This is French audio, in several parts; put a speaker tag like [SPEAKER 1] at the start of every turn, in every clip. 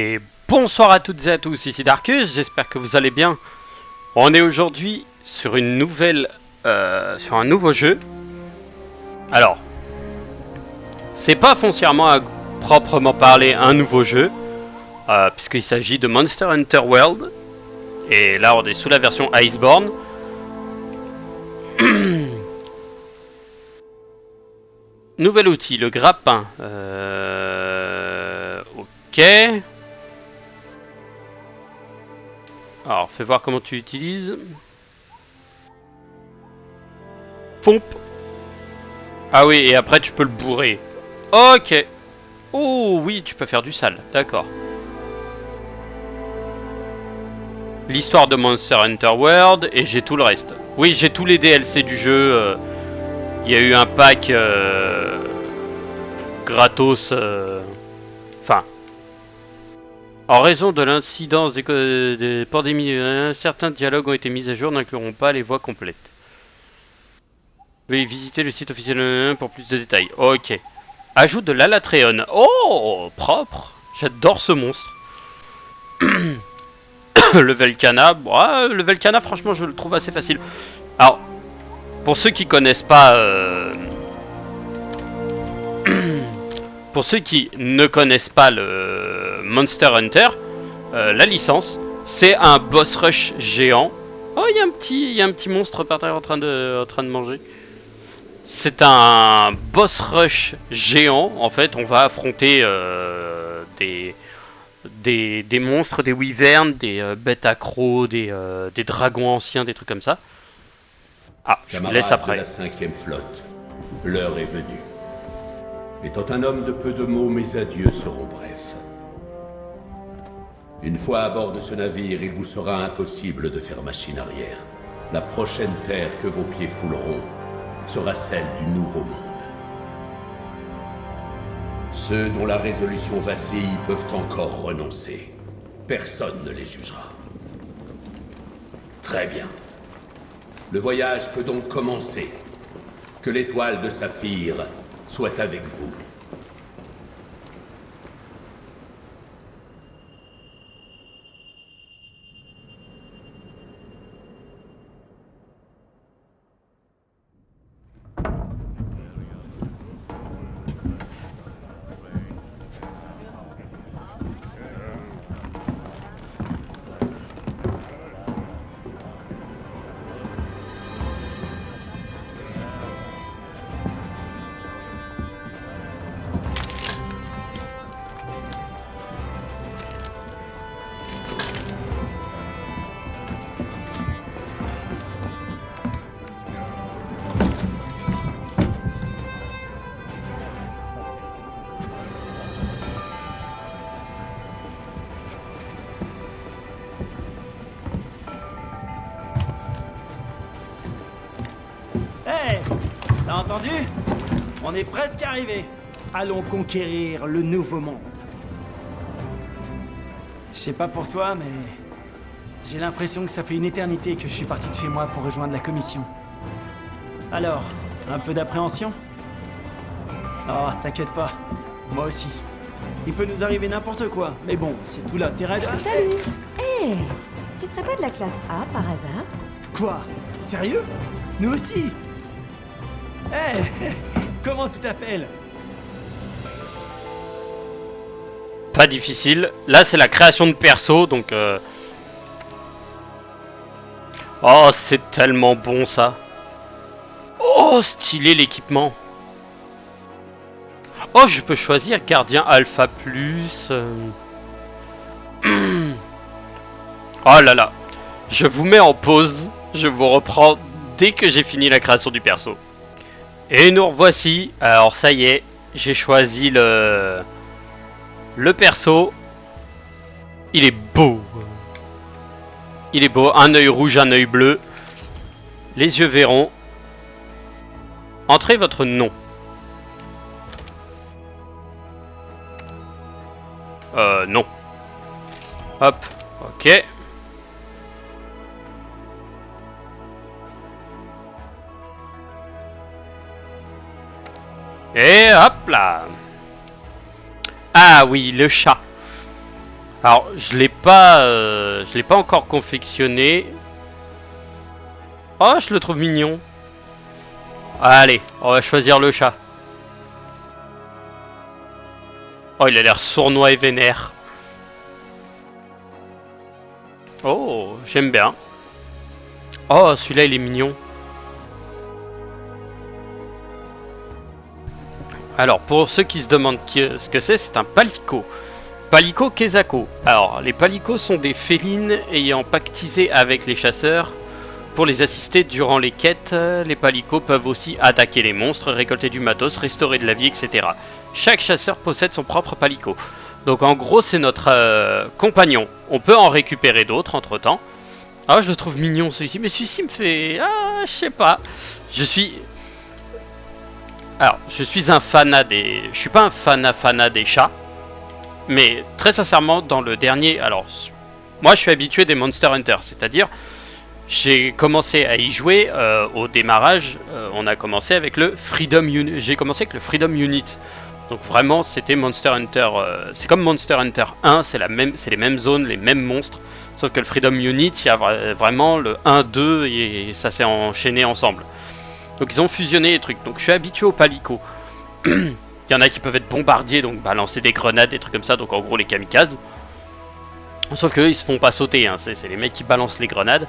[SPEAKER 1] Et bonsoir à toutes et à tous, ici Darkus, j'espère que vous allez bien. On est aujourd'hui sur une nouvelle, sur un nouveau jeu. Alors, c'est pas foncièrement à proprement parler un nouveau jeu, puisqu'il s'agit de Monster Hunter World. Et là on est sous la version Iceborne. Nouvel outil, le grappin. Ok. Alors, fais voir comment tu l'utilises. Pompe. Ah oui, et après tu peux le bourrer. Ok. Oh oui, tu peux faire du sale, d'accord. L'histoire de Monster Hunter World, et j'ai tout le reste. Oui, j'ai tous les DLC du jeu. Il y a eu un pack gratos. Enfin, en raison de l'incidence des pandémies, certains dialogues ont été mis à jour, n'incluront pas les voix complètes. Veuillez visiter le site officiel pour plus de détails. Ok. Ajout de l'Alatréon. Oh, propre. J'adore ce monstre. Le Velcana. Le Velcana, franchement, je le trouve assez facile. Alors, pour ceux qui connaissent pas... pour ceux qui ne connaissent pas le Monster Hunter, la licence, c'est un boss rush géant. Oh, il y a un petit monstre par terre en train de manger. C'est un boss rush géant. En fait, on va affronter des monstres, des wyverns, des bêtes accros, des dragons anciens, des trucs comme ça. Ah, je vous laisse après.
[SPEAKER 2] De la 5e flotte, l'heure est venue. Étant un homme de peu de mots, mes adieux seront brefs. Une fois à bord de ce navire, il vous sera impossible de faire machine arrière. La prochaine terre que vos pieds fouleront sera celle du Nouveau Monde. Ceux dont la résolution vacille peuvent encore renoncer. Personne ne les jugera. Très bien. Le voyage peut donc commencer. Que l'étoile de Saphir soit avec vous.
[SPEAKER 3] Hey, t'as entendu? On est presque arrivé. Allons conquérir le Nouveau Monde. Je sais pas pour toi, mais j'ai l'impression que ça fait une éternité que je suis parti de chez moi pour rejoindre la commission. Alors, un peu d'appréhension? Oh, t'inquiète pas, moi aussi. Il peut nous arriver n'importe quoi, mais bon, c'est tout l'intérêt de...
[SPEAKER 4] Salut! Hé! Tu serais pas de la classe A par hasard?
[SPEAKER 3] Quoi? Sérieux? Nous aussi? Hé! Comment tu t'appelles?
[SPEAKER 1] Pas difficile. Là, c'est la création de perso, donc... Oh, c'est tellement bon, ça. Oh, stylé, l'équipement. Oh, je peux choisir gardien alpha plus. Oh là là. Je vous mets en pause. Je vous reprends dès que j'ai fini la création du perso. Et nous revoici. Alors, ça y est. J'ai choisi le perso. Il est beau. Il est beau. Un œil rouge, un œil bleu. Les yeux verrons. Entrez votre nom. Non. Hop, ok. Et hop là. Ah oui, le chat. Alors, je l'ai pas encore confectionné. Oh, je le trouve mignon. Allez, on va choisir le chat. Oh, il a l'air sournois et vénère. Oh, j'aime bien. Oh, celui-là, il est mignon. Alors, pour ceux qui se demandent ce que c'est un palico. Palico Kezako. Alors, les palicos sont des félines ayant pactisé avec les chasseurs. Pour les assister durant les quêtes, les palicots peuvent aussi attaquer les monstres, récolter du matos, restaurer de la vie, etc. Chaque chasseur possède son propre palico. Donc en gros, c'est notre compagnon. On peut en récupérer d'autres entre temps. Ah, je le trouve mignon celui-ci, mais celui-ci me fait... Ah, je sais pas. Je suis un fanat des... Je suis pas un fanat des chats. Mais très sincèrement, dans le dernier... Alors, moi je suis habitué des Monster Hunter, c'est-à-dire... J'ai commencé à y jouer au démarrage. On a commencé avec le Freedom Unit. J'ai commencé avec le Freedom Unit. Donc vraiment, c'était Monster Hunter. C'est comme Monster Hunter 1, c'est les mêmes zones, les mêmes monstres. Sauf que le Freedom Unit, il y a vraiment le 1, 2 et ça s'est enchaîné ensemble. Donc ils ont fusionné les trucs. Donc je suis habitué au palico. Il y en a qui peuvent être bombardiers, donc balancer des grenades, des trucs comme ça. Donc en gros les kamikazes. Sauf qu'eux, ils se font pas sauter. Hein. C'est les mecs qui balancent les grenades.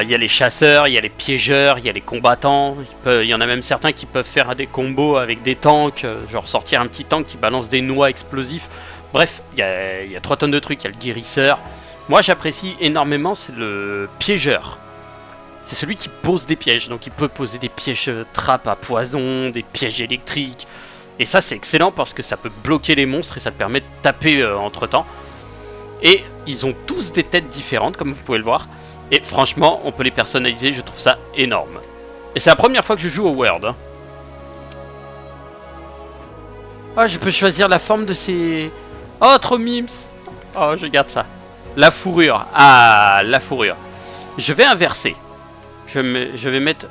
[SPEAKER 1] Il y a les chasseurs, il y a les piégeurs, il y a les combattants. Il y en a même certains qui peuvent faire des combos avec des tanks, genre sortir un petit tank qui balance des noix explosifs. Bref, il y a 3 tonnes de trucs. Il y a le guérisseur. Moi, j'apprécie énormément, c'est le piégeur. C'est celui qui pose des pièges. Donc, il peut poser des pièges trappes à poison, des pièges électriques. Et ça, c'est excellent parce que ça peut bloquer les monstres et ça te permet de taper entre temps. Et ils ont tous des têtes différentes, comme vous pouvez le voir. Et franchement, on peut les personnaliser, je trouve ça énorme. Et c'est la première fois que je joue au World. Hein. Oh, je peux choisir la forme de ces... Oh, trop mimes. Oh, je garde ça. La fourrure. Ah, la fourrure. Je vais inverser. Je vais mettre...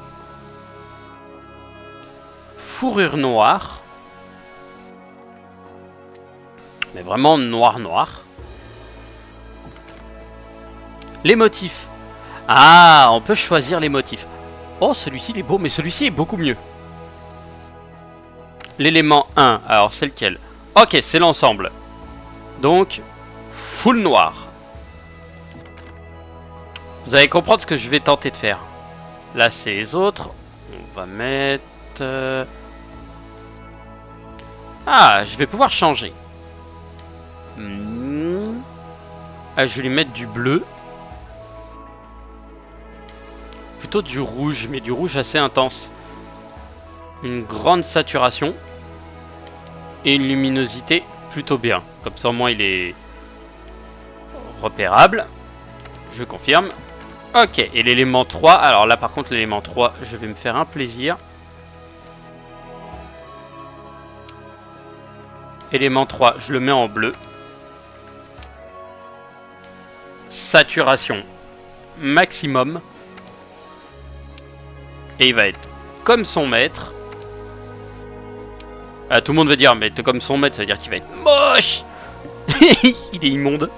[SPEAKER 1] Fourrure noire. Mais vraiment noir. Les motifs. Ah, on peut choisir les motifs. Oh, celui-ci il est beau, mais celui-ci est beaucoup mieux. L'élément 1, alors c'est lequel? Ok, c'est l'ensemble. Donc, full noir. Vous allez comprendre ce que je vais tenter de faire. Là, c'est les autres. On va mettre... Ah, je vais pouvoir changer. Ah, je vais lui mettre du bleu. Plutôt du rouge, mais du rouge assez intense. Une grande saturation. Et une luminosité plutôt bien. Comme ça au moins il est repérable. Je confirme. Ok, et l'élément 3. Alors là par contre l'élément 3, je vais me faire un plaisir. Élément 3, je le mets en bleu. Saturation maximum. Et il va être comme son maître. Tout le monde va dire, mais comme son maître, ça veut dire qu'il va être moche. Il est immonde.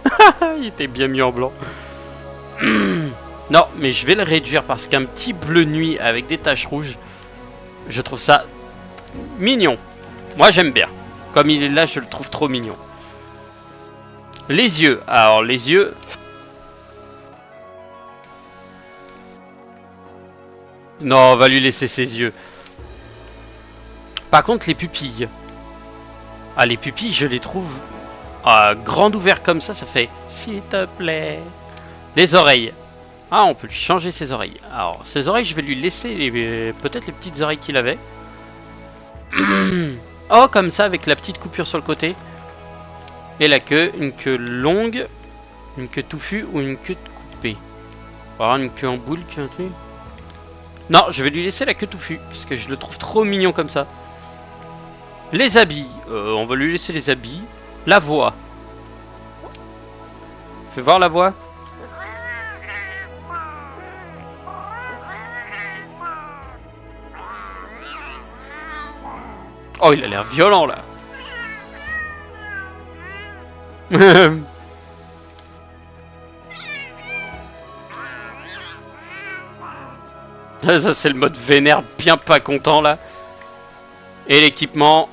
[SPEAKER 1] Il était bien mis en blanc. Non, mais je vais le réduire parce qu'un petit bleu nuit avec des taches rouges, je trouve ça mignon. Moi, j'aime bien. Comme il est là, je le trouve trop mignon. Les yeux. Alors, les yeux... Non, on va lui laisser ses yeux. Par contre, les pupilles. Ah, les pupilles, je les trouve grandes ouvertes comme ça, ça fait s'il te plaît. Les oreilles. Ah, on peut lui changer ses oreilles. Alors, ses oreilles, je vais lui laisser peut-être les petites oreilles qu'il avait. Oh, comme ça, avec la petite coupure sur le côté. Et la queue, une queue longue, une queue touffue ou une queue coupée. On va avoir une queue en boule, un truc. Non, je vais lui laisser la queue touffue, parce que je le trouve trop mignon comme ça. Les habits, on va lui laisser les habits. La voix. Fais voir la voix. Oh, il a l'air violent là. Ça c'est le mode vénère bien pas content là. Et l'équipement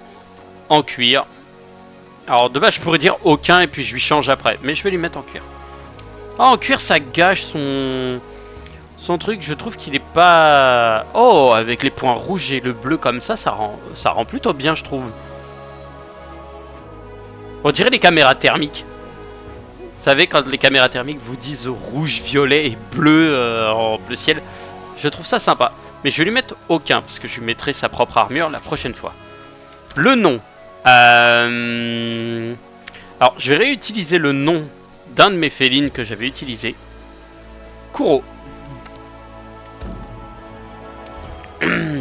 [SPEAKER 1] en cuir. Alors de base je pourrais dire aucun et puis je lui change après. Mais je vais lui mettre en cuir. Ah, en cuir ça gâche son truc. Je trouve qu'il est pas... Oh, avec les points rouges et le bleu comme ça rend plutôt bien je trouve. On dirait les caméras thermiques. Vous savez quand les caméras thermiques vous disent rouge, violet et bleu en bleu ciel. Je trouve ça sympa. Mais je vais lui mettre aucun parce que je lui mettrai sa propre armure la prochaine fois. Le nom. Alors je vais réutiliser le nom d'un de mes félines que j'avais utilisé. Kuro.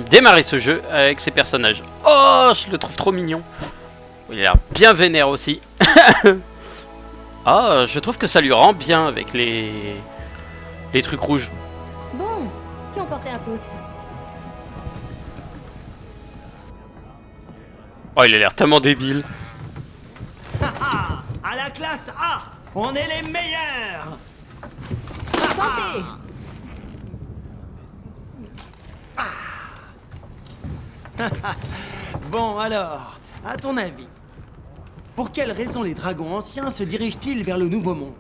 [SPEAKER 1] Démarrer ce jeu avec ses personnages. Oh, je le trouve trop mignon. Il a l'air bien vénère aussi. Ah, je trouve que ça lui rend bien avec les trucs rouges.
[SPEAKER 4] Bon, si on portait un toast.
[SPEAKER 1] Oh, il a l'air tellement débile.
[SPEAKER 3] À la classe A, on est les meilleurs.
[SPEAKER 4] Santé.
[SPEAKER 3] Bon alors, à ton avis, pour quelles raisons les dragons anciens se dirigent-ils vers le Nouveau Monde?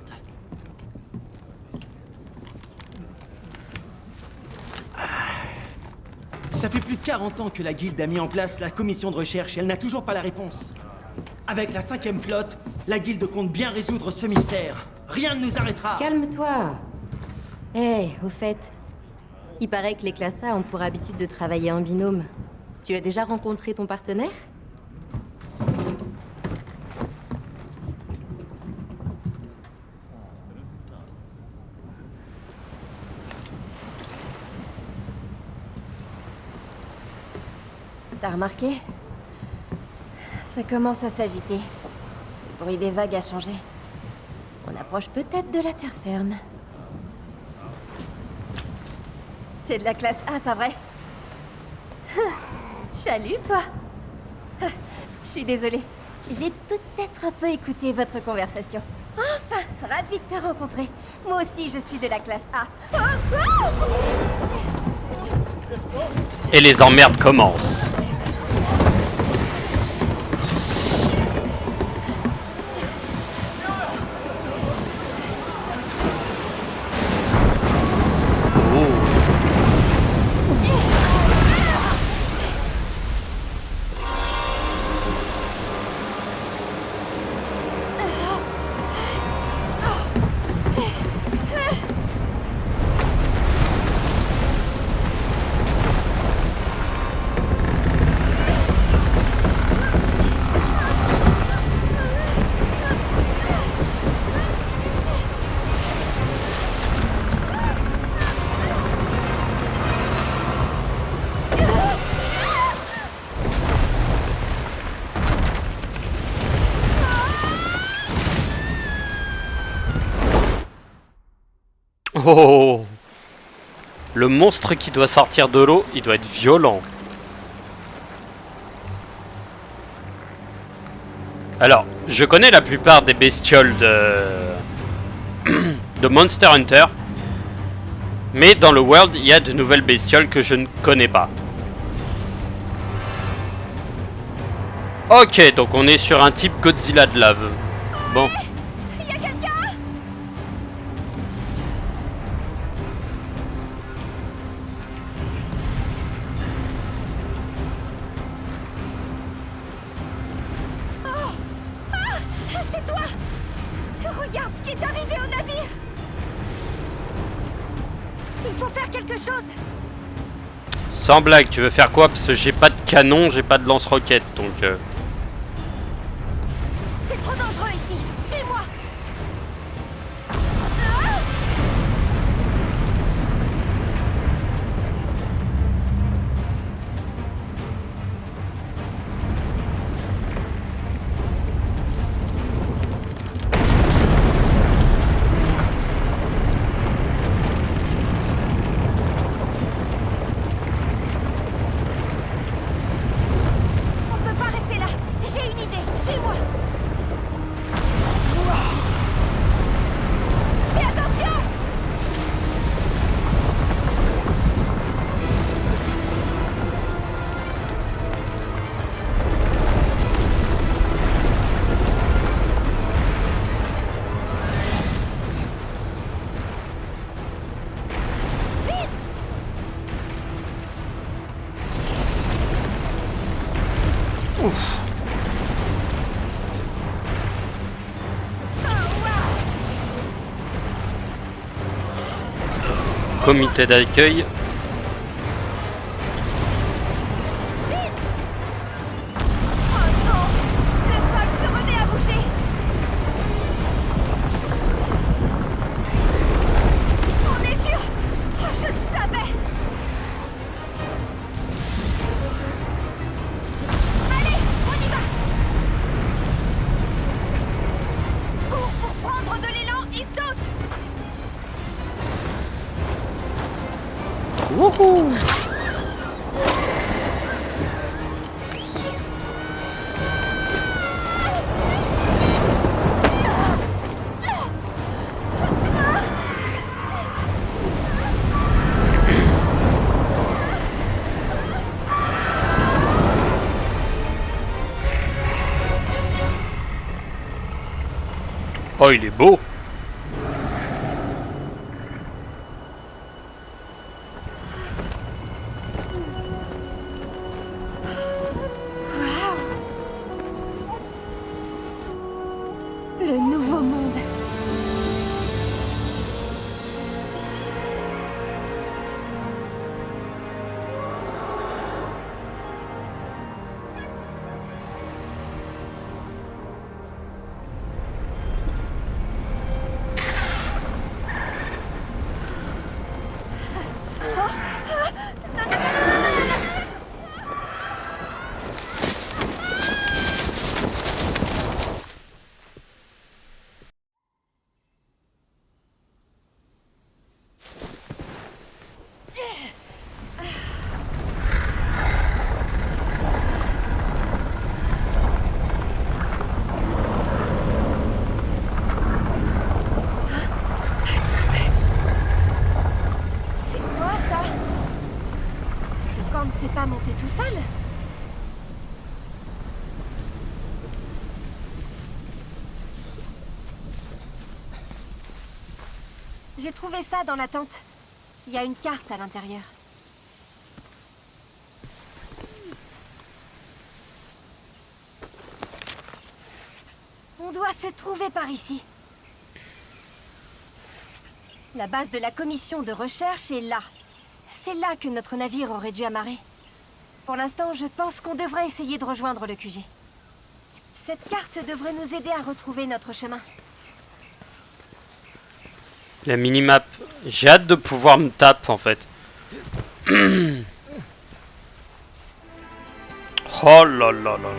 [SPEAKER 3] Ça fait plus de 40 ans que la guilde a mis en place la commission de recherche et elle n'a toujours pas la réponse. Avec la 5e flotte, la guilde compte bien résoudre ce mystère. Rien ne nous arrêtera.
[SPEAKER 4] Calme-toi. Au fait, il paraît que les classes A ont pour habitude de travailler en binôme. Tu as déjà rencontré ton partenaire? T'as remarqué? Ça commence à s'agiter. Le bruit des vagues a changé. On approche peut-être de la terre ferme. T'es de la classe A, pas vrai? Salut, toi. Je suis désolée. J'ai peut-être un peu écouté votre conversation. Enfin, ravie de te rencontrer. Moi aussi, je suis de la classe A.
[SPEAKER 1] Et les emmerdes commencent. Oh, le monstre qui doit sortir de l'eau, il doit être violent. Alors, je connais la plupart des bestioles de Monster Hunter, mais dans le World, il y a de nouvelles bestioles que je ne connais pas. Ok, donc on est sur un type Godzilla de lave. Bon.
[SPEAKER 5] Regarde ce qui est arrivé au navire! Il faut faire quelque chose!
[SPEAKER 1] Sans blague, tu veux faire quoi? Parce que j'ai pas de canon, j'ai pas de lance-roquettes, donc...
[SPEAKER 5] C'est trop dangereux ici! Suis-moi! On peut pas rester là! J'ai une idée! Suis-moi!
[SPEAKER 1] comité d'accueil.
[SPEAKER 5] Oh non! Le sol se remet à bouger! On est sûr! Oh, je le savais! Allez, on y va! Cours pour prendre de l'élan et saute!
[SPEAKER 1] Wouhou! Oh, il est beau!
[SPEAKER 5] Le nouveau monde. C'est quoi ça? Ce camp ne s'est pas monté tout seul? J'ai trouvé ça dans la tente. Il y a une carte à l'intérieur. On doit se trouver par ici. La base de la commission de recherche est là. C'est là que notre navire aurait dû amarrer. Pour l'instant, je pense qu'on devrait essayer de rejoindre le QG. Cette carte devrait nous aider à retrouver notre chemin.
[SPEAKER 1] La minimap. J'ai hâte de pouvoir me taper en fait. Oh là là là.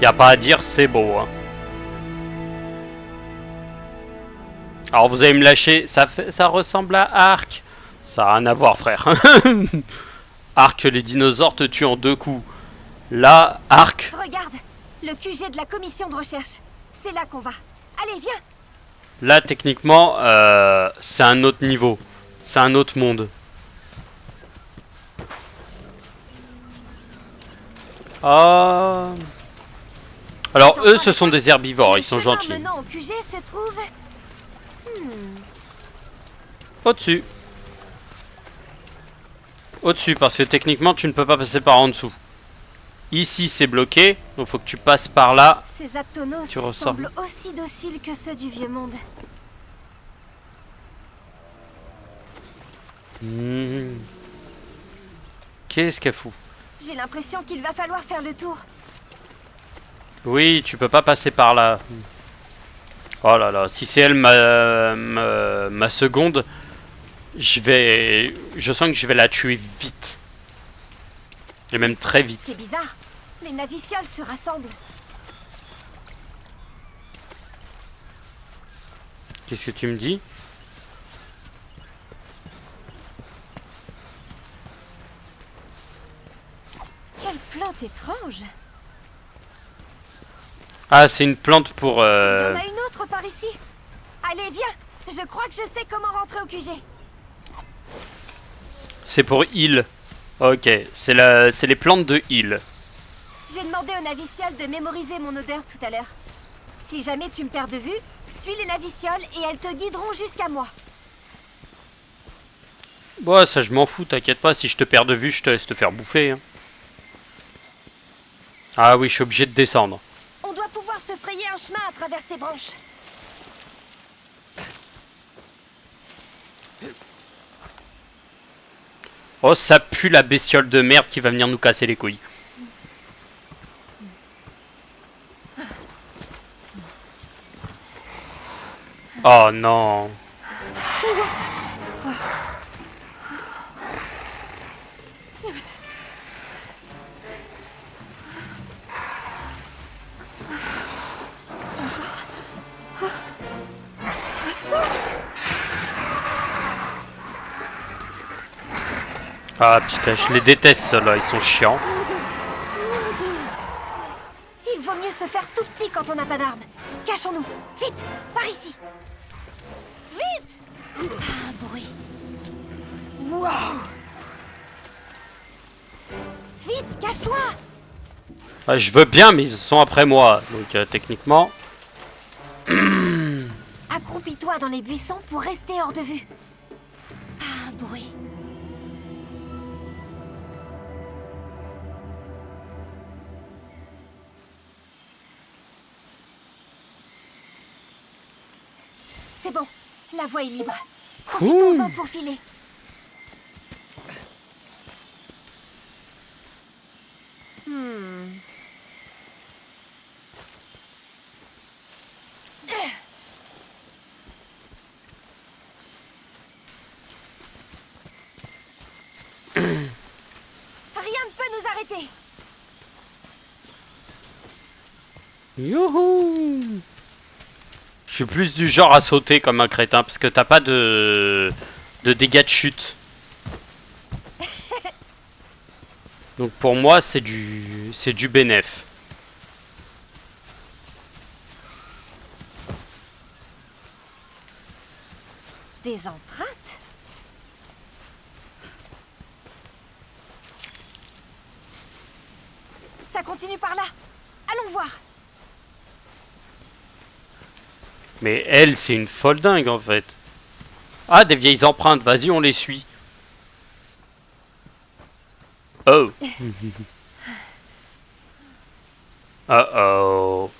[SPEAKER 1] Y a pas à dire, c'est beau. Hein. Alors vous allez me lâcher, ça ressemble à Ark. Ça a rien à voir, frère. Ark, les dinosaures te tuent en 2 coups. Là, Ark.
[SPEAKER 5] Regarde, le QG de la commission de recherche. C'est là qu'on va. Allez, viens.
[SPEAKER 1] Là, techniquement, c'est un autre niveau. C'est un autre monde. Ah. Alors, eux, ce sont des herbivores. Ils sont gentils.
[SPEAKER 5] Le chemin menant au QG se trouve...
[SPEAKER 1] Au-dessus. Au-dessus, parce que techniquement, tu ne peux pas passer par en dessous. Ici, c'est bloqué. Donc, faut que tu passes par là.
[SPEAKER 5] Ces aptonos
[SPEAKER 1] Tu ressors.
[SPEAKER 5] semblent aussi dociles que ceux du vieux monde.
[SPEAKER 1] Qu'est-ce qu'elle fout?
[SPEAKER 5] J'ai l'impression qu'il va falloir faire le tour.
[SPEAKER 1] Oui, tu peux pas passer par là. Oh là là, si c'est elle ma seconde, je sens que je vais la tuer vite. Et même très vite.
[SPEAKER 5] C'est bizarre. Les navicioles se rassemblent.
[SPEAKER 1] Qu'est-ce que tu me dis?
[SPEAKER 5] Quelle plante étrange.
[SPEAKER 1] Ah, c'est une plante pour...
[SPEAKER 5] Il y en a une autre par ici. Allez, viens. Je crois que je sais comment rentrer au QG.
[SPEAKER 1] C'est pour heal. Ok, c'est les plantes de heal.
[SPEAKER 5] J'ai demandé aux navicioles de mémoriser mon odeur tout à l'heure. Si jamais tu me perds de vue, suis les navicioles et elles te guideront jusqu'à moi.
[SPEAKER 1] Bon, ça je m'en fous, t'inquiète pas, si je te perds de vue, je te laisse te faire bouffer. Hein. Ah oui, je suis obligé de descendre.
[SPEAKER 5] On doit pouvoir se frayer un chemin à travers ces branches.
[SPEAKER 1] Oh, ça pue la bestiole de merde qui va venir nous casser les couilles. Oh non. Ah putain, je les déteste ceux-là, ils sont chiants.
[SPEAKER 5] Il vaut mieux se faire tout petit quand on n'a pas d'armes. Cachons-nous. Vite, par ici. Vite. Ah, un bruit. Wow. Vite, cache-toi.
[SPEAKER 1] Ah, je veux bien, mais ils sont après moi. Donc techniquement...
[SPEAKER 5] Accroupis-toi dans les buissons pour rester hors de vue. Ah, un bruit. C'est bon, la voie est libre. Profitons-en pour filer. Rien ne peut nous arrêter.
[SPEAKER 1] Youhou! Je suis plus du genre à sauter comme un crétin parce que t'as pas de dégâts de chute. Donc pour moi c'est du bénéf.
[SPEAKER 5] Des empreintes? Ça continue par là. Allons voir.
[SPEAKER 1] Mais elle, c'est une folle dingue en fait. Ah, des vieilles empreintes, vas-y, on les suit. Oh. Oh.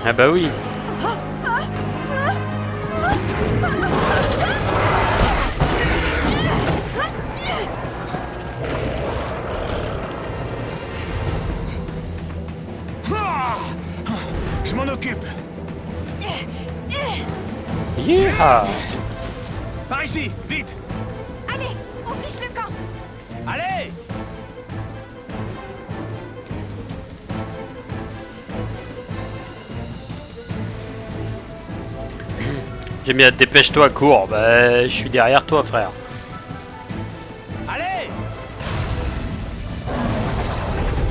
[SPEAKER 1] Ah bah oui.
[SPEAKER 6] Je m'en occupe.
[SPEAKER 1] Yeah.
[SPEAKER 6] Par ici, vite.
[SPEAKER 5] Allez, on fiche le camp.
[SPEAKER 6] Allez.
[SPEAKER 1] J'ai mis à dépêche-toi, cours. Bah, je suis derrière toi, frère.
[SPEAKER 6] Allez.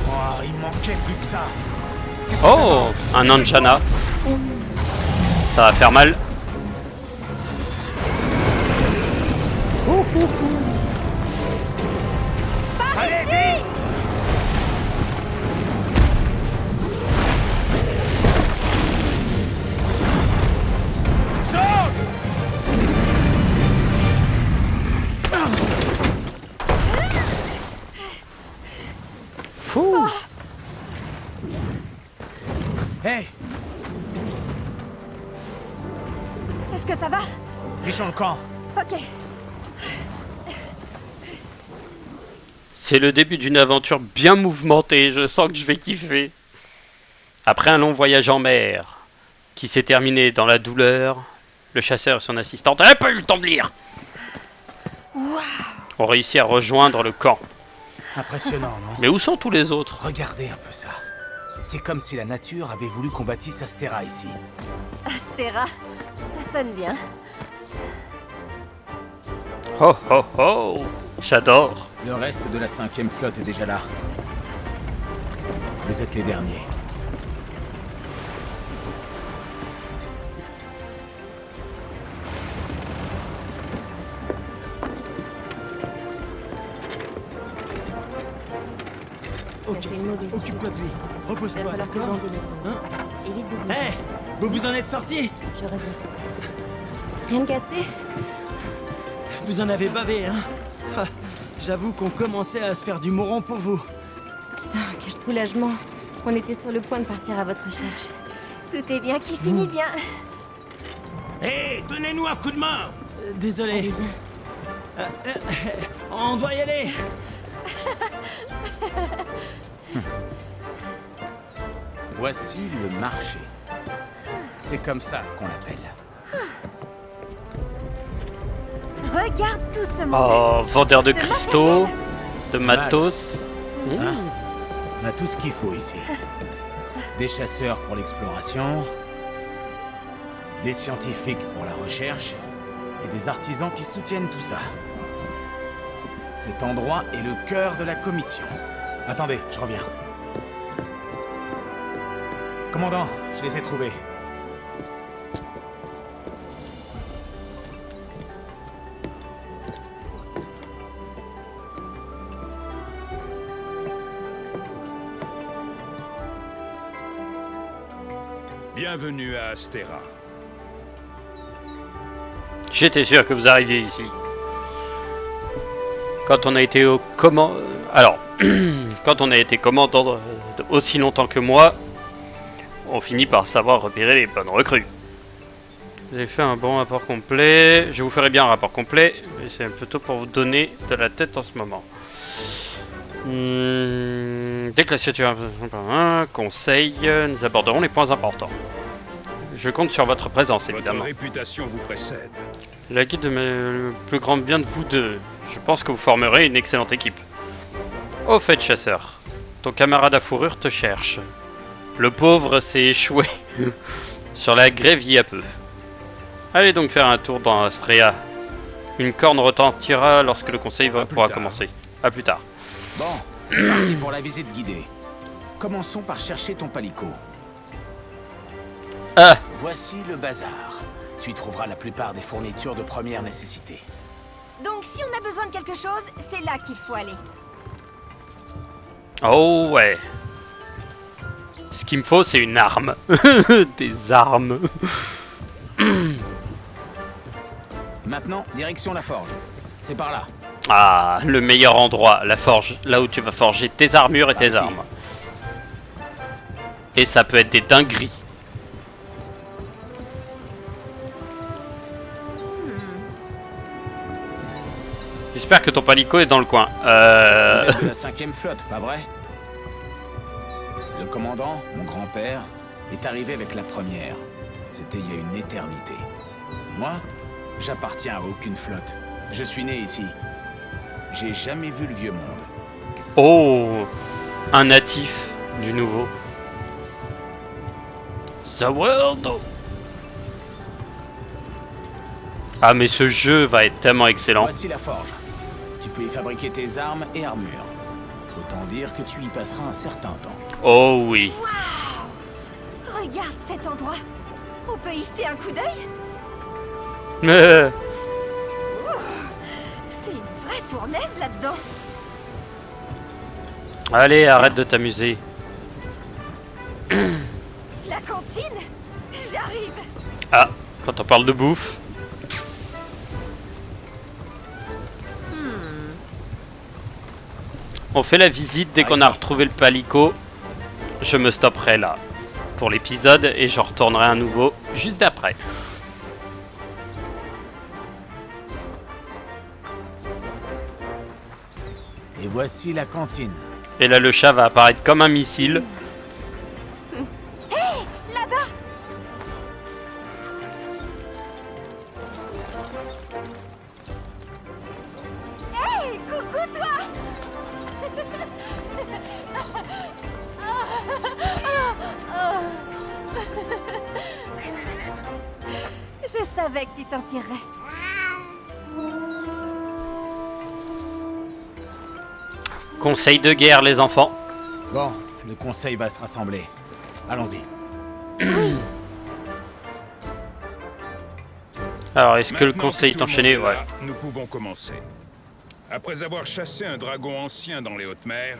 [SPEAKER 6] Oh, il manquait plus que ça.
[SPEAKER 1] Oh, un Anjana. Ça va faire mal.
[SPEAKER 6] Allez, vite. Saute.
[SPEAKER 1] Fou.
[SPEAKER 6] Hey,
[SPEAKER 5] Est-ce que ça va?
[SPEAKER 6] fichons le camp.
[SPEAKER 5] Ok.
[SPEAKER 1] C'est le début d'une aventure bien mouvementée, je sens que je vais kiffer. Après un long voyage en mer, qui s'est terminé dans la douleur, le chasseur et son assistante n'avaient pas eu le temps de lire. Ont réussi à rejoindre le camp.
[SPEAKER 6] Impressionnant, non?
[SPEAKER 1] Mais où sont tous les autres?
[SPEAKER 6] Regardez un peu ça. C'est comme si la nature avait voulu qu'on bâtisse Astera ici.
[SPEAKER 5] Astera, ça sonne bien.
[SPEAKER 1] Oh oh oh, j'adore.
[SPEAKER 6] Le reste de la 5e flotte est déjà là. Vous êtes les derniers.
[SPEAKER 4] Tu as fait une mauvaise
[SPEAKER 3] Occupe-toi de lui.
[SPEAKER 4] Il va
[SPEAKER 3] Repose-toi,
[SPEAKER 4] falloir te
[SPEAKER 3] d'accord?
[SPEAKER 4] bander maintenant.
[SPEAKER 3] Hein?
[SPEAKER 4] Évite de bouger.
[SPEAKER 3] Hé, vous vous en êtes sortis?
[SPEAKER 4] Je reviens. Rien de cassé?
[SPEAKER 3] Vous en avez bavé, hein? Ah, j'avoue qu'on commençait à se faire du mouron pour vous.
[SPEAKER 4] Ah, quel soulagement. On était sur le point de partir à votre recherche.
[SPEAKER 5] Tout est bien qui finit bien.
[SPEAKER 6] Hé, donnez-nous un coup de main.
[SPEAKER 3] Désolé.
[SPEAKER 4] Allez, viens.
[SPEAKER 3] On doit y aller.
[SPEAKER 6] Voici le marché. C'est comme ça qu'on l'appelle.
[SPEAKER 5] Regarde tout ce monde.
[SPEAKER 1] Oh, vendeur de
[SPEAKER 5] Ce
[SPEAKER 1] cristaux,
[SPEAKER 5] matériel.
[SPEAKER 1] de matos.
[SPEAKER 6] Hein? On a tout ce qu'il faut ici. Des chasseurs pour l'exploration, des scientifiques pour la recherche, et des artisans qui soutiennent tout ça. Cet endroit est le cœur de la commission. Attendez, je reviens. Commandant, je les ai trouvés.
[SPEAKER 7] Bienvenue à Astera.
[SPEAKER 1] J'étais sûr que vous arriviez ici. Quand on a été au alors, quand on a été commandant aussi longtemps que moi, on finit par savoir repérer les bonnes recrues. Vous avez fait un bon rapport complet. Je vous ferai bien un rapport complet, mais c'est un peu tôt pour vous donner de la tête en ce moment. Dès que la situation conseil, nous aborderons les points importants. Je compte sur votre présence, évidemment.
[SPEAKER 7] Votre réputation vous précède.
[SPEAKER 1] La guide de le plus grand bien de vous deux. Je pense que vous formerez une excellente équipe. Au fait, chasseur, ton camarade à fourrure te cherche. Le pauvre s'est échoué sur la grève il y a peu. Allez donc faire un tour dans Astrea. Une corne retentira lorsque le conseil pourra commencer. A plus tard.
[SPEAKER 6] Bon, c'est parti pour la visite guidée. Commençons par chercher ton palico.
[SPEAKER 1] Ah,
[SPEAKER 6] Voici le bazar. Tu y trouveras la plupart des fournitures de première nécessité.
[SPEAKER 5] Donc si on a besoin de quelque chose, c'est là qu'il faut aller.
[SPEAKER 1] oh ouais. Ce qu'il me faut, c'est une arme. Des armes.
[SPEAKER 6] Maintenant, direction la forge. C'est par là.
[SPEAKER 1] Ah, le meilleur endroit, la forge. Là où tu vas forger tes armures et tes
[SPEAKER 6] Ici.
[SPEAKER 1] armes. Et ça peut être des dingueries. J'espère que ton palico est dans le coin.
[SPEAKER 6] Vous êtes de la 5e flotte, pas vrai? Le commandant, mon grand-père, est arrivé avec la première. C'était il y a une éternité. Moi, j'appartiens à aucune flotte. Je suis né ici. J'ai jamais vu le vieux monde.
[SPEAKER 1] Oh, un natif du nouveau. The World. Ah mais ce jeu va être tellement excellent.
[SPEAKER 6] Voici la forge. Tu peux y fabriquer tes armes et armures. Autant dire que tu y passeras un certain temps.
[SPEAKER 1] Oh oui.
[SPEAKER 5] Regarde cet endroit. On peut y jeter un coup d'œil? C'est une vraie fournaise là-dedans.
[SPEAKER 1] Allez, arrête de t'amuser.
[SPEAKER 5] La cantine? J'arrive.
[SPEAKER 1] Ah, quand on parle de bouffe. On fait la visite dès qu'on a retrouvé le palico. Je me stopperai là pour l'épisode et je retournerai à nouveau juste après.
[SPEAKER 6] Et voici la cantine.
[SPEAKER 1] Et là le chat va apparaître comme un missile.
[SPEAKER 5] Là-bas. Hey, coucou toi. Je savais que tu t'en tirerais.
[SPEAKER 1] Conseil de guerre les enfants.
[SPEAKER 6] Bon, le conseil va se rassembler. Allons-y.
[SPEAKER 1] Alors est-ce que le
[SPEAKER 7] Maintenant
[SPEAKER 1] conseil
[SPEAKER 7] que
[SPEAKER 1] est
[SPEAKER 7] tout le
[SPEAKER 1] enchaîné?
[SPEAKER 7] monde est
[SPEAKER 1] Ouais.
[SPEAKER 7] là, nous pouvons commencer. Après avoir chassé un dragon ancien dans les hautes mers,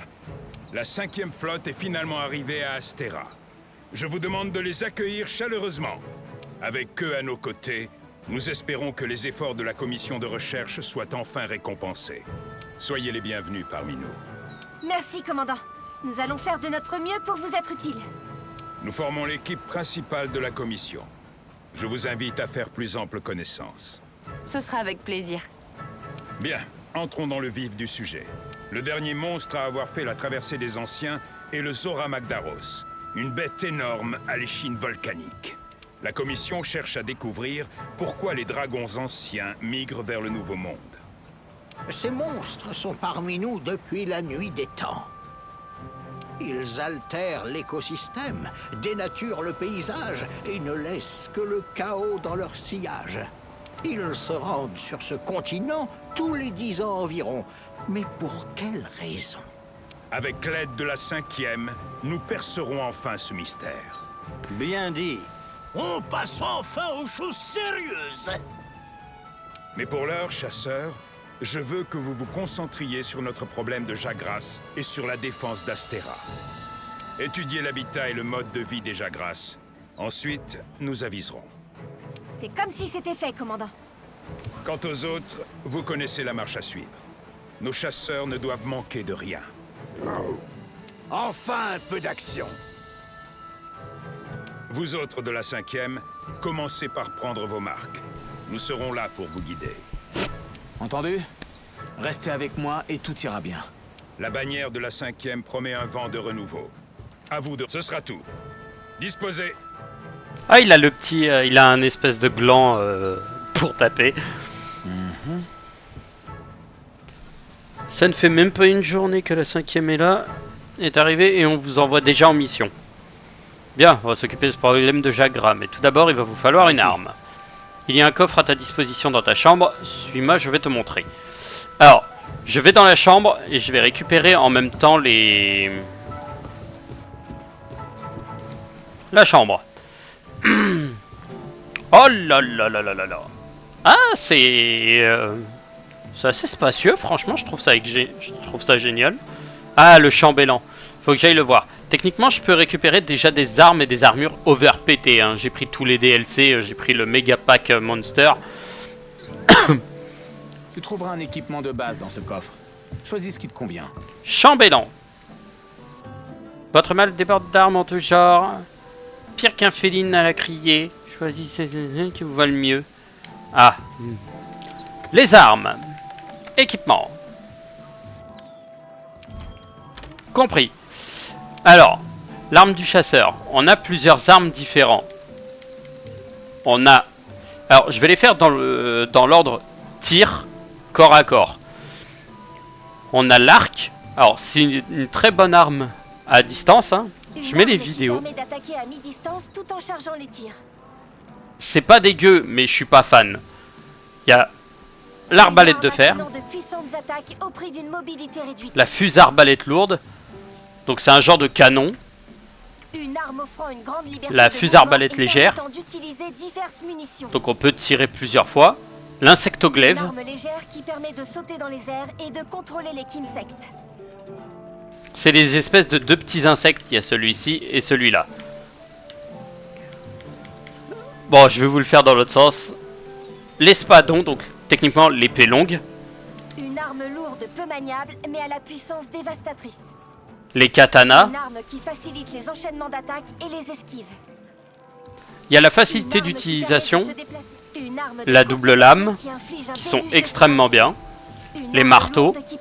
[SPEAKER 7] la 5e flotte est finalement arrivée à Astera. Je vous demande de les accueillir chaleureusement. Avec eux à nos côtés, nous espérons que les efforts de la commission de recherche soient enfin récompensés. Soyez les bienvenus parmi nous.
[SPEAKER 5] Merci, commandant. Nous allons faire de notre mieux pour vous être utiles.
[SPEAKER 7] Nous formons l'équipe principale de la commission. Je vous invite à faire plus ample connaissance.
[SPEAKER 8] Ce sera avec plaisir.
[SPEAKER 7] Bien, entrons dans le vif du sujet. Le dernier monstre à avoir fait la traversée des Anciens est le Zora Magdaros, une bête énorme à l'échine volcanique. La Commission cherche à découvrir pourquoi les dragons anciens migrent vers le Nouveau Monde.
[SPEAKER 9] Ces monstres sont parmi nous depuis la nuit des temps. Ils altèrent l'écosystème, dénaturent le paysage et ne laissent que le chaos dans leur sillage. Ils se rendent sur ce continent tous les 10 ans environ. Mais pour quelle raison?
[SPEAKER 7] Avec l'aide de la 5e, nous percerons enfin ce mystère.
[SPEAKER 6] Bien dit.
[SPEAKER 9] On passe enfin aux choses sérieuses.
[SPEAKER 7] Mais pour l'heure, chasseur, je veux que vous vous concentriez sur notre problème de Jagras et sur la défense d'Astéra. Étudiez l'habitat et le mode de vie des Jagras. Ensuite, nous aviserons.
[SPEAKER 5] C'est comme si c'était fait, commandant.
[SPEAKER 7] Quant aux autres, vous connaissez la marche à suivre. Nos chasseurs ne doivent manquer de rien.
[SPEAKER 9] Enfin un peu d'action.
[SPEAKER 7] Vous autres de la 5e, commencez par prendre vos marques. Nous serons là pour vous guider.
[SPEAKER 6] Entendu? Restez avec moi et tout ira bien.
[SPEAKER 7] La bannière de la 5e promet un vent de renouveau. À vous de... Ce sera tout. Disposez.
[SPEAKER 1] Ah, il a le petit... il a un espèce de gland pour taper. Ça ne fait même pas une journée que la 5e est arrivée et on vous envoie déjà en mission. Bien, on va s'occuper de ce problème de Jagra, mais tout d'abord il va vous falloir une arme. Il y a un coffre à ta disposition dans ta chambre, suis-moi, je vais te montrer. Alors, je vais dans la chambre et je vais récupérer en même temps les... La chambre. Oh là là là là là là. Ah, c'est assez spacieux, franchement, je trouve ça génial. Ah, le chambellan. Faut que j'aille le voir. Techniquement, je peux récupérer déjà des armes et des armures overpétées. Hein. J'ai pris tous les DLC, j'ai pris le Mega Pack Monster.
[SPEAKER 6] Tu trouveras un équipement de base dans ce coffre. Choisis ce qui te convient.
[SPEAKER 1] Chambellan. Votre mal déborde d'armes en tout genre. Pire qu'un féline à la criée. Choisissez ce qui vous va le mieux. Ah. Les armes. Équipement. Compris. Alors, l'arme du chasseur. On a plusieurs armes différentes. On a... Alors, je vais les faire dans l'ordre tir, corps à corps. On a l'arc. Alors, c'est une très bonne arme à distance. Hein. Je mets les vidéos.
[SPEAKER 5] Permet d'attaquer à mi-distance tout en chargeant les tirs.
[SPEAKER 1] C'est pas dégueu, mais je suis pas fan. Il y a l'arbalète de fer.
[SPEAKER 5] De puissantes attaques au prix d'une mobilité réduite.
[SPEAKER 1] La fusée-arbalète lourde. Donc c'est un genre de canon.
[SPEAKER 5] Une arme offrant une grande liberté
[SPEAKER 1] La
[SPEAKER 5] de
[SPEAKER 1] fusée-arbalète
[SPEAKER 5] mouvement et
[SPEAKER 1] légère.
[SPEAKER 5] permettant d'utiliser diverses munitions.
[SPEAKER 1] Donc on peut tirer plusieurs fois. L'insectoglaive.
[SPEAKER 5] Une arme légère qui permet de sauter dans les airs et de contrôler les insectes.
[SPEAKER 1] C'est les espèces de deux petits insectes. Il y a celui-ci et celui-là. Bon, je vais vous le faire dans l'autre sens. L'espadon, donc techniquement l'épée longue.
[SPEAKER 5] Une arme lourde peu maniable mais à la puissance dévastatrice.
[SPEAKER 1] Les katanas.
[SPEAKER 5] Une arme qui facilite les enchaînements d'attaques et les esquives.
[SPEAKER 1] Il y a la facilité d'utilisation. La
[SPEAKER 5] La
[SPEAKER 1] double lame, qui sont extrêmement bien. Les marteaux, qui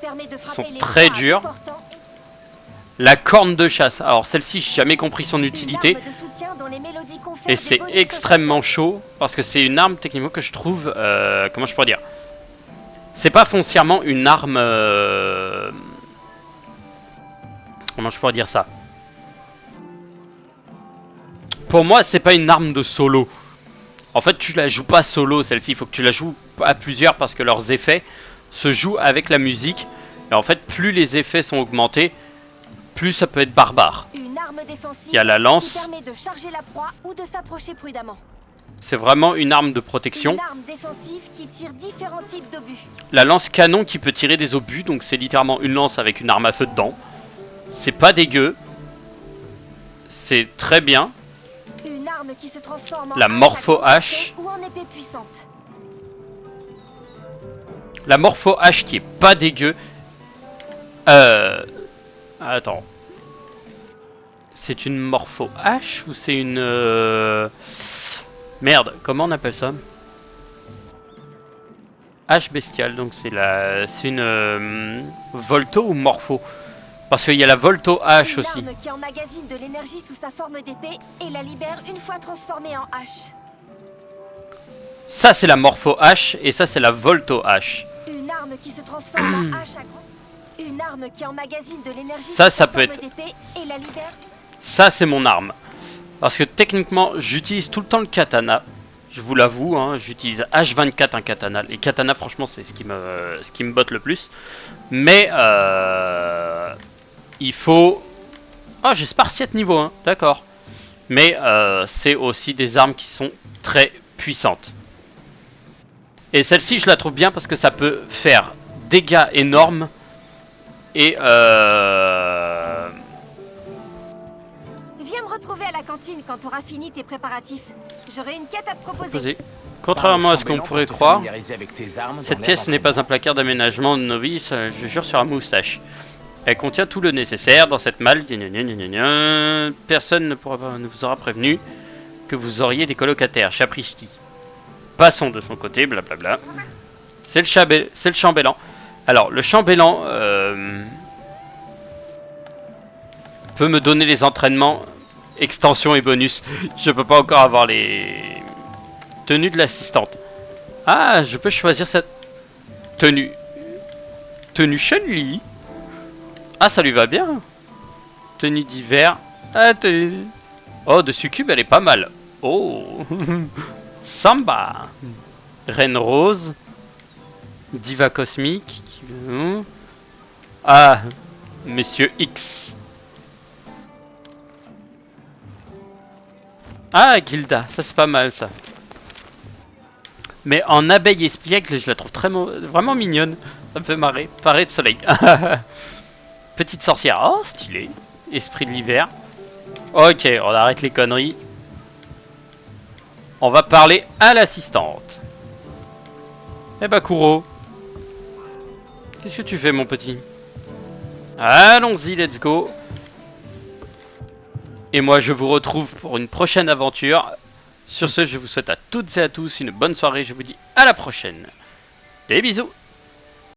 [SPEAKER 1] sont très durs. La corne de chasse. Alors celle-ci, j'ai jamais compris son utilité. Et c'est extrêmement chaud. Parce que c'est une arme techniquement que je trouve... comment je pourrais dire? C'est pas foncièrement une arme... comment je pourrais dire ça? Pour moi, c'est pas une arme de solo. En fait, tu la joues pas solo celle-ci. Il faut que tu la joues à plusieurs parce que leurs effets se jouent avec la musique. Et en fait, plus les effets sont augmentés, plus ça peut être barbare. Il y a la lance. C'est vraiment une arme de protection. La lance canon qui peut tirer des obus. Donc c'est littéralement une lance avec une arme à feu dedans. C'est pas dégueu. C'est très bien.
[SPEAKER 5] Une arme qui se transforme en
[SPEAKER 1] la morpho-hache.
[SPEAKER 5] Ou en épée puissante.
[SPEAKER 1] La morpho-hache qui est pas dégueu. Attends. C'est une morpho-hache ou c'est une... Merde, comment on appelle ça? hache bestiale. Donc c'est une Volto ou Morpho? Parce qu'il y a la Volto hache
[SPEAKER 5] Une
[SPEAKER 1] aussi.
[SPEAKER 5] arme qui emmagasine de l'énergie sous sa forme d'épée et la libère une fois transformée en hache.
[SPEAKER 1] Ça c'est la Morpho hache et ça c'est la Volto hache.
[SPEAKER 5] Une arme qui se transforme en hache à gros. Une arme qui emmagasine de l'énergie
[SPEAKER 1] Ça,
[SPEAKER 5] sous
[SPEAKER 1] ça
[SPEAKER 5] sa
[SPEAKER 1] peut
[SPEAKER 5] forme
[SPEAKER 1] être-
[SPEAKER 5] d'épée et la libère.
[SPEAKER 1] Ça c'est mon arme. Parce que techniquement j'utilise tout le temps le katana. Je vous l'avoue, hein, j'utilise H24 un katana. Les katanas franchement c'est ce qui me botte le plus. Mais il faut... Oh j'ai Spartiate niveau 1, d'accord. Mais c'est aussi des armes qui sont très puissantes. Et celle-ci je la trouve bien parce que ça peut faire dégâts énormes. Et
[SPEAKER 5] Viens me retrouver à la cantine quand t'auras fini tes préparatifs. J'aurai une quête à te proposer.
[SPEAKER 1] posé. Contrairement à ce qu'on pourrait croire, cette pièce n'est pas un placard d'aménagement de novice, je jure sur un moustache. Elle contient tout le nécessaire dans cette malle. Personne ne vous aura prévenu que vous auriez des colocataires. Chapristi. Passons de son côté, blablabla. C'est le chambellan. Alors, le chambellan peut me donner les entraînements, extensions et bonus. Je peux pas encore avoir les tenues de l'assistante. Ah, je peux choisir cette tenue. Tenue Chun-Li. Ah, ça lui va bien. Tenue d'hiver. Ah, tenue... Oh, de Succube, elle est pas mal. Oh. Samba. Reine Rose. Diva Cosmique. Ah, Monsieur X. Ah, Gilda, ça c'est pas mal ça. Mais en abeille espiègle, je la trouve vraiment mignonne. Ça me fait marrer. Parée de soleil. Petite sorcière. Oh, stylé. Esprit de l'hiver. Ok, on arrête les conneries. On va parler à l'assistante. Eh bah, Kuro. Qu'est-ce que tu fais, mon petit? Allons-y, let's go. Et moi, je vous retrouve pour une prochaine aventure. Sur ce, je vous souhaite à toutes et à tous une bonne soirée. Je vous dis à la prochaine. Des bisous.